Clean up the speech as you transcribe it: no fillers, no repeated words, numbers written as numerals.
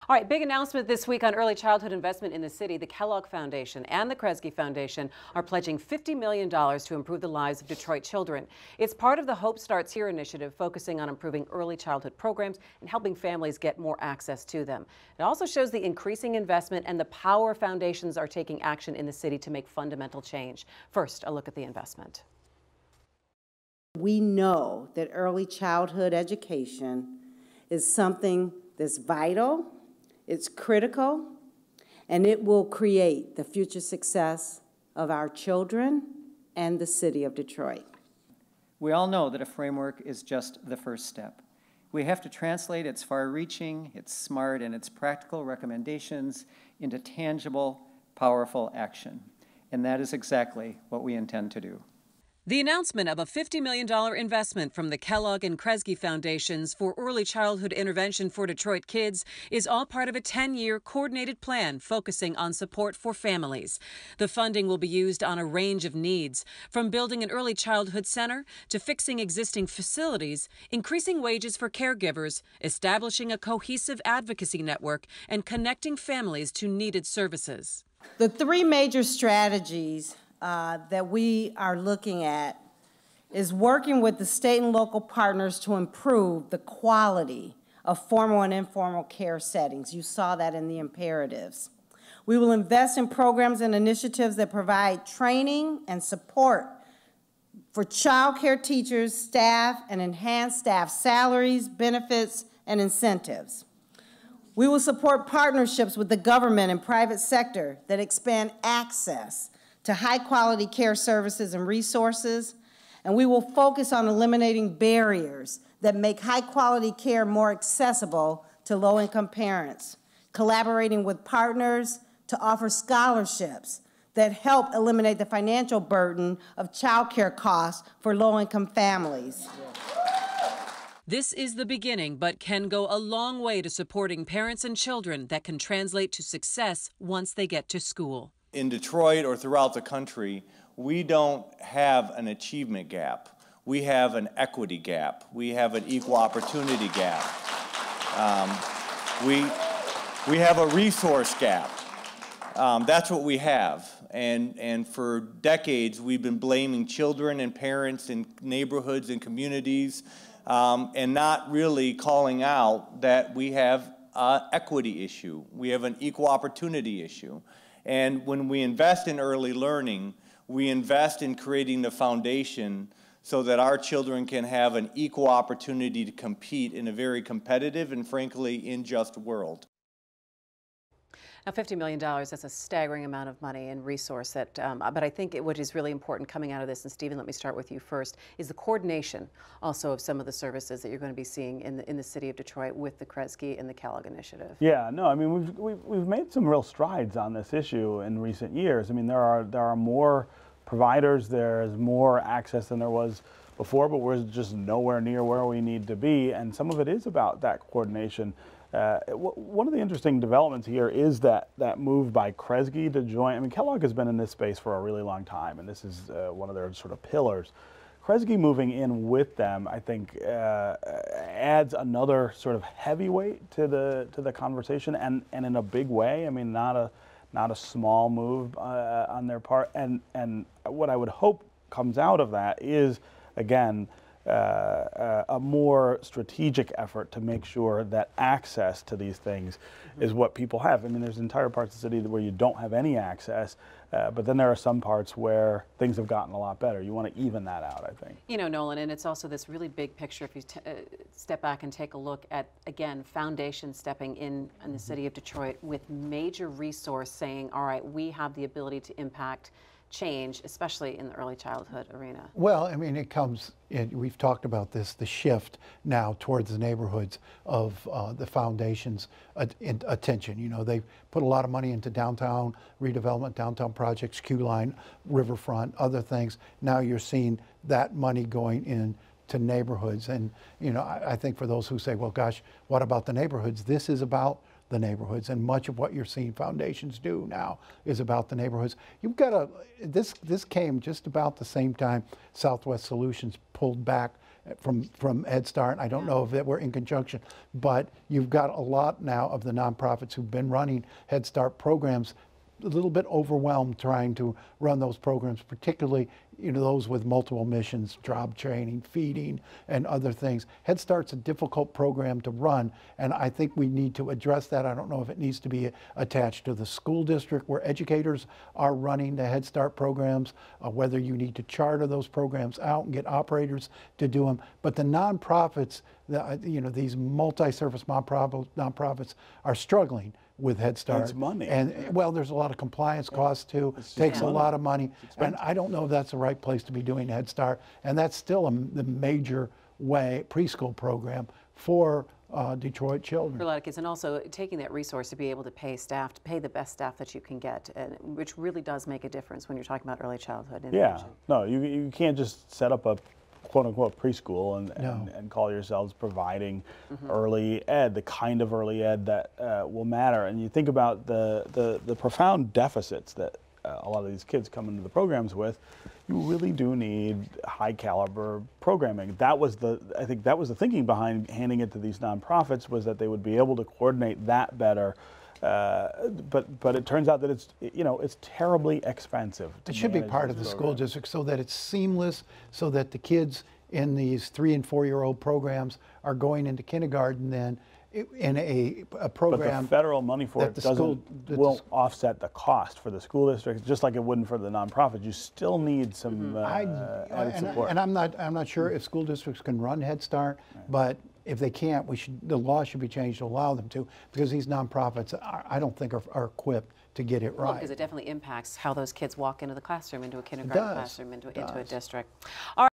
All right, big announcement this week on early childhood investment in the city. The Kellogg Foundation and the Kresge Foundation are pledging $50 million to improve the lives of Detroit children. It's part of the Hope Starts Here initiative, focusing on improving early childhood programs and helping families get more access to them. It also shows the increasing investment and the power foundations are taking action in the city to make fundamental change. First, a look at the investment. We know that early childhood education is something that's vital. It's critical, and it will create the future success of our children and the city of Detroit. We all know that a framework is just the first step. We have to translate its far-reaching, its smart, and its practical recommendations into tangible, powerful action. And that is exactly what we intend to do. The announcement of a $50 million investment from the Kellogg and Kresge Foundations for early childhood intervention for Detroit kids is all part of a 10-year coordinated plan focusing on support for families. The funding will be used on a range of needs, from building an early childhood center to fixing existing facilities, increasing wages for caregivers, establishing a cohesive advocacy network, and connecting families to needed services. The three major strategies that we are looking at is working with the state and local partners to improve the quality of formal and informal care settings. You saw that in the imperatives. We will invest in programs and initiatives that provide training and support for child care teachers, staff, and enhance staff salaries, benefits, and incentives. We will support partnerships with the government and private sector that expand access to high-quality care services and resources, and we will focus on eliminating barriers that make high-quality care more accessible to low-income parents, collaborating with partners to offer scholarships that help eliminate the financial burden of child care costs for low-income families. This is the beginning, but can go a long way to supporting parents and children that can translate to success once they get to school. In Detroit or throughout the country, we don't have an achievement gap. We have an equity gap. We have an equal opportunity gap. We have a resource gap. That's what we have. And for decades, we've been blaming children and parents in neighborhoods and communities and not really calling out that we have an equity issue. We have an equal opportunity issue. And when we invest in early learning, we invest in creating the foundation so that our children can have an equal opportunity to compete in a very competitive and frankly unjust world. Now, $50 million, that's a staggering amount of money and resource. But I think what is really important coming out of this, and Stephen, let me start with you first, is the coordination also of some of the services that you're going to be seeing in the city of Detroit with the Kresge and the Kellogg initiative. Yeah, no, I mean, we've made some real strides on this issue in recent years. I mean, there are more providers, there's more access than there was before, but we're just nowhere near where we need to be, and some of it is about that coordination. One of the interesting developments here is that move by Kresge to join. I mean, Kellogg has been in this space for a really long time, and this is one of their sort of pillars. Kresge moving in with them, I think, adds another sort of heavyweight to the conversation, and in a big way. I mean, not a small move on their part. And what I would hope comes out of that is, again, a more strategic effort to make sure that access to these things is what people have. I mean, there's entire parts of the city where you don't have any access, but then there are some parts where things have gotten a lot better. You want to even that out, I think. You know, Nolan, and it's also this really big picture if you step back and take a look at, again, foundations stepping in the city of Detroit with major resource saying, all right, we have the ability to impact change, especially in the early childhood arena? Well, I mean, it comes, we've talked about this, the shift now towards the neighborhoods of the foundation's attention. You know, they've put a lot of money into downtown redevelopment, downtown projects, Q-Line, Riverfront, other things. Now you're seeing that money going into neighborhoods. And, you know, I think for those who say, well, gosh, what about the neighborhoods? This is about the neighborhoods, and much of what you're seeing foundations do now is about the neighborhoods. You've got this came just about the same time Southwest Solutions pulled back from Head Start. I don't know if that we're in conjunction, but you've got a lot now of the nonprofits who've been running Head Start programs a little bit overwhelmed trying to run those programs, particularly those with multiple missions, job training, feeding, and other things. Head Start's a difficult program to run, and I think we need to address that. I don't know if it needs to be attached to the school district where educators are running the Head Start programs, whether you need to charter those programs out and get operators to do them. But the nonprofits, these multi-service nonprofits are struggling with Head Start. It's money. And well, there's a lot of compliance costs too. Takes a lot of money. And I don't know if that's the right place to be doing Head Start. And that's still the major preschool program for Detroit children. For a lot of kids, and also taking that resource to be able to pay staff, to pay the best staff that you can get, which really does make a difference when you're talking about early childhood intervention. Yeah, no, you can't just set up a quote-unquote preschool and call yourselves providing early ed, the kind of early ed that will matter. And you think about the profound deficits that a lot of these kids come into the programs with, you really do need high caliber programming. I think that was the thinking behind handing it to these nonprofits, was that they would be able to coordinate that better. But it turns out that it's terribly expensive. It should be part of the school district so that it's seamless, so that the kids in these 3- and 4-year-old programs are going into kindergarten then in a program. But the federal money for it won't offset the cost for the school district, just like it wouldn't for the nonprofits. You still need some added support. And I'm not sure if school districts can run Head Start, but if they can't, the law should be changed to allow them to, because these nonprofits, I don't think are equipped to get it right. Well, because it definitely impacts how those kids walk into the classroom, into a kindergarten classroom, into a district. All right.